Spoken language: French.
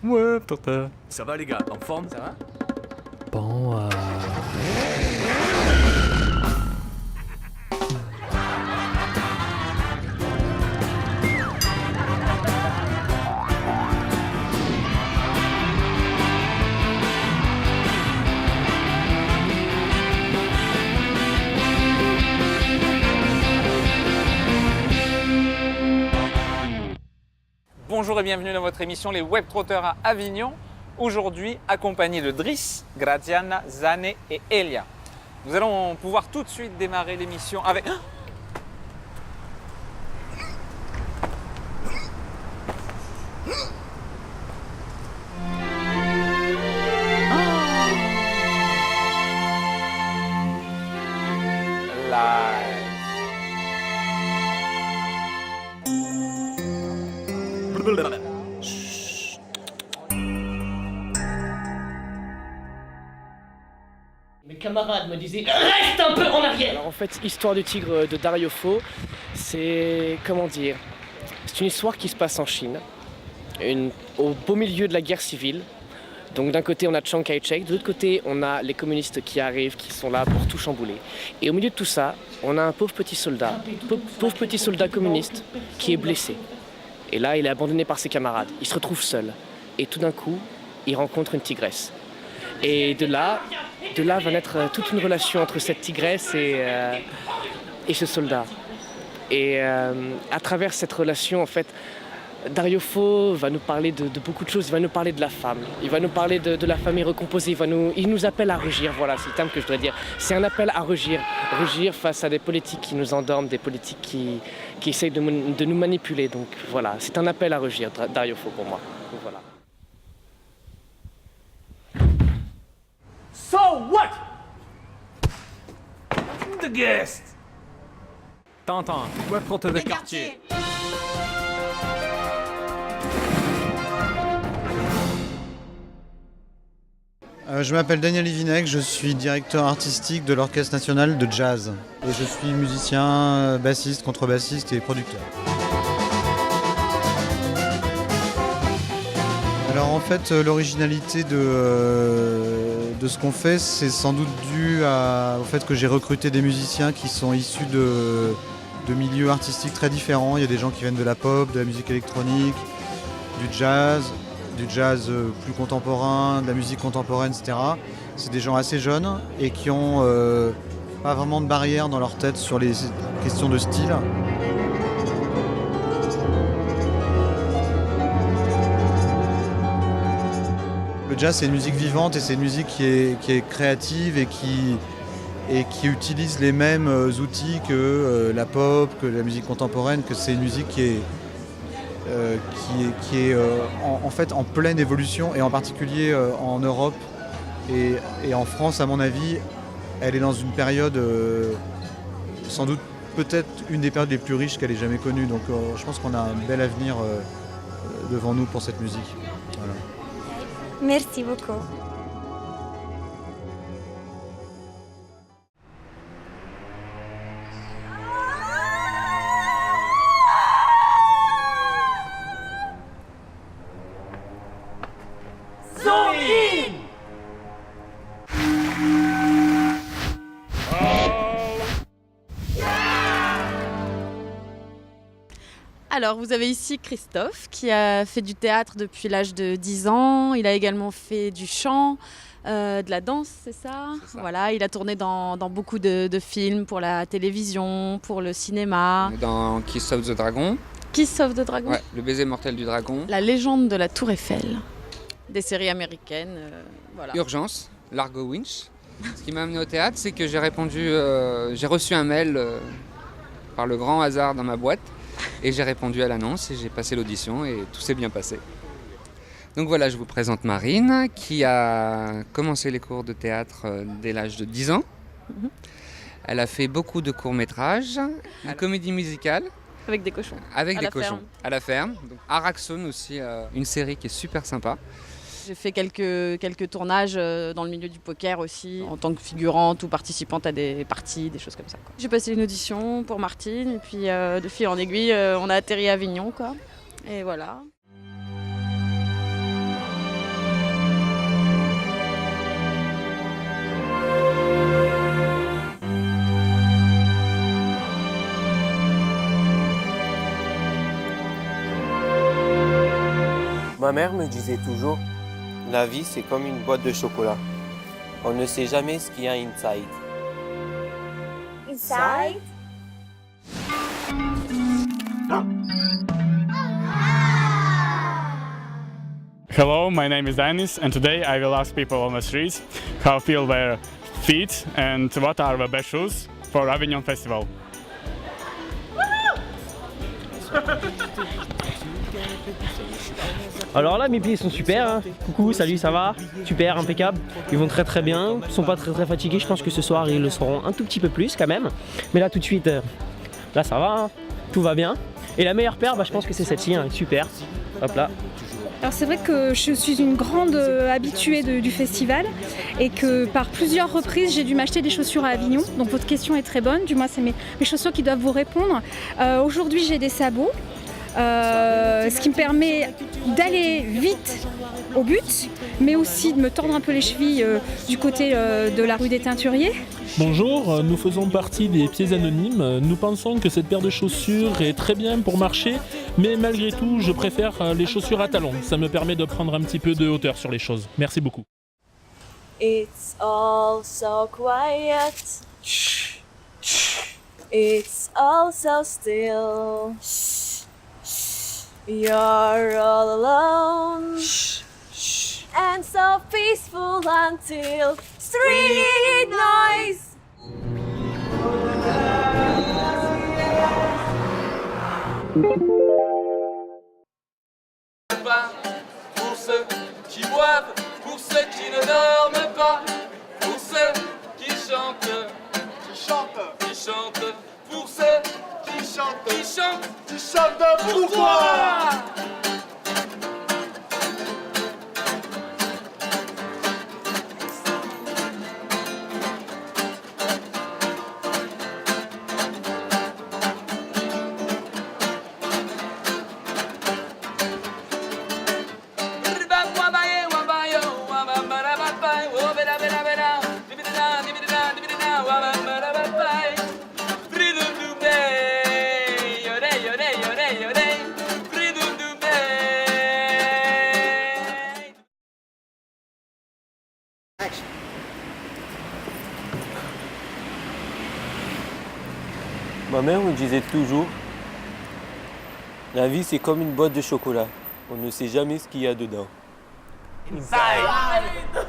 Ouais, peut-être. Ça va les gars, en forme? Ça va? Bon, Bonjour et bienvenue dans votre émission Les Web Trotteurs à Avignon. Aujourd'hui, accompagné de Driss, Graziana, Zane et Elia. Nous allons pouvoir tout de suite démarrer l'émission avec... Live. Mes camarades me disaient reste un peu en arrière. Alors en fait, Histoire du tigre de Dario Fo, c'est, comment dire, c'est une histoire qui se passe en Chine, au beau milieu de la guerre civile. Donc d'un côté on a Chiang Kai-shek, de l'autre côté on a les communistes qui arrivent, qui sont là pour tout chambouler. Et au milieu de tout ça, on a un pauvre petit soldat communiste qui est blessé. Et là il est abandonné par ses camarades, il se retrouve seul. Et tout d'un coup, il rencontre une tigresse. Et de là va naître toute une relation entre cette tigresse et ce soldat. Et à travers cette relation, en fait, Dario Fo va nous parler de beaucoup de choses. Il va nous parler de la femme, il va nous parler de la famille recomposée, il nous appelle à rugir, voilà, c'est le terme que je dois dire. C'est un appel à rugir face à des politiques qui nous endorment, des politiques qui essayent de nous manipuler. Donc voilà, c'est un appel à rugir, Dario Fo pour moi. Donc, voilà. So what? The guest. Tintin, Web Trotteur de quartier. Je m'appelle Daniel Ivinec, je suis directeur artistique de l'Orchestre national de jazz. Et je suis musicien, bassiste, contrebassiste et producteur. Alors en fait, l'originalité de ce qu'on fait, c'est sans doute dû au fait que j'ai recruté des musiciens qui sont issus de milieux artistiques très différents. Il y a des gens qui viennent de la pop, de la musique électronique, du jazz plus contemporain, de la musique contemporaine, etc. C'est des gens assez jeunes et qui ont pas vraiment de barrière dans leur tête sur les questions de style. Le jazz, c'est une musique vivante et c'est une musique qui est créative et qui utilise les mêmes outils que la pop, que la musique contemporaine, que c'est une musique qui est en fait en pleine évolution et en particulier en Europe et en France, à mon avis, elle est dans une période sans doute peut-être une des périodes les plus riches qu'elle ait jamais connues. Donc je pense qu'on a un bel avenir devant nous pour cette musique. Voilà. Merci beaucoup. Alors, vous avez ici Christophe qui a fait du théâtre depuis l'âge de 10 ans. Il a également fait du chant, de la danse, c'est ça? C'est ça. Voilà, il a tourné dans beaucoup de films pour la télévision, pour le cinéma. Dans Kiss of the Dragon. Kiss of the Dragon? Ouais, le baiser mortel du dragon. La légende de la Tour Eiffel. Des séries américaines, voilà. Urgence, Largo Winch. Ce qui m'a amené au théâtre, c'est que j'ai reçu un mail par le grand hasard dans ma boîte. Et j'ai répondu à l'annonce et j'ai passé l'audition et tout s'est bien passé. Donc voilà, je vous présente Marine qui a commencé les cours de théâtre dès l'âge de 10 ans. Elle a fait beaucoup de courts-métrages, une comédie musicale. Avec des cochons. Avec À des la cochons. ferme. À la ferme. Donc, Araxon aussi, une série qui est super sympa. J'ai fait quelques tournages dans le milieu du poker aussi, en tant que figurante ou participante à des parties, des choses comme ça, quoi. J'ai passé une audition pour Martine et puis de fil en aiguille, on a atterri à Avignon, quoi. Et voilà. Ma mère me disait toujours, la vie c'est comme une boîte de chocolat. On ne sait jamais ce qu'il y a inside. Inside? Hello, my name is Dennis, and today I will ask people on the streets how feel their feet and what are the best shoes for Avignon Festival. Alors là mes pieds sont super, hein. Coucou, salut, ça va? Super, impeccable. Ils vont très très bien, ils sont pas très fatigués, je pense que ce soir ils le seront un tout petit peu plus quand même. Mais là tout de suite, là ça va, hein. Tout va bien. Et la meilleure paire, je pense que c'est celle-ci, hein. Super. Hop là. Alors c'est vrai que je suis une grande habituée du festival et que par plusieurs reprises j'ai dû m'acheter des chaussures à Avignon. Donc votre question est très bonne, du moins c'est mes chaussures qui doivent vous répondre. Aujourd'hui j'ai des sabots, ce qui me permet d'aller vite au but, mais aussi de me tordre un peu les chevilles du côté de la rue des Teinturiers. Bonjour, nous faisons partie des Pieds Anonymes. Nous pensons que cette paire de chaussures est très bien pour marcher, mais malgré tout, je préfère les chaussures à talons. Ça me permet de prendre un petit peu de hauteur sur les choses. Merci beaucoup. It's all so quiet. It's all so still. You're all alone. And so peaceful until street noise. Pour ceux qui boivent, pour ceux qui ne dorment pas, pour ceux qui chantent, pour ceux qui chantent pour toi. Ma mère me disait toujours, la vie c'est comme une boîte de chocolat. On ne sait jamais ce qu'il y a dedans. Inside!